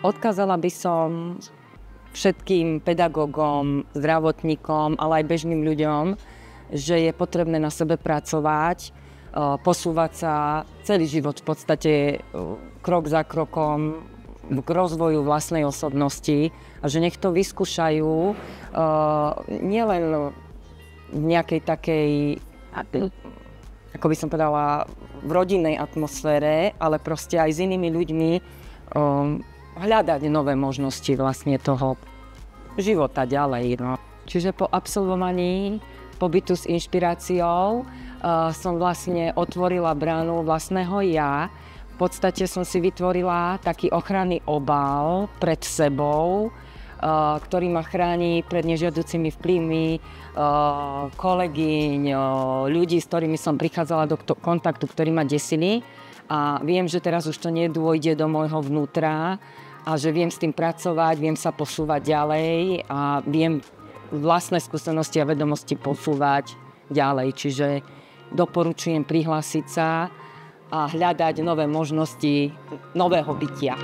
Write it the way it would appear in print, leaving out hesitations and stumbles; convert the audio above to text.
Odkázala by som všetkým pedagógom, zdravotníkom, ale aj bežným ľuďom, že je potrebné na sebe pracovať, posúvať sa celý život v podstate krok za krokom k rozvoju vlastnej osobnosti a že nech to vyskúšajú nielen v nejakej takej, ako by som povedala, v rodinnej atmosfére, ale proste aj s inými ľuďmi hľadať nové možnosti vlastne toho života ďalej. No. Čiže po absolvovaní pobytu s inšpiráciou som vlastne otvorila bránu vlastného ja. V podstate som si vytvorila taký ochranný obal pred sebou, ktorý ma chráni pred nežiaducimi vplyvmi kolegyň, ľudí, s ktorými som prichádzala do kontaktu, ktorí ma desili. A viem, že teraz už to nedôjde do môjho vnútra a že viem s tým pracovať, viem sa posúvať ďalej a viem vlastné skúsenosti a vedomosti posúvať ďalej. Čiže doporučujem prihlásiť sa a hľadať nové možnosti nového bytia.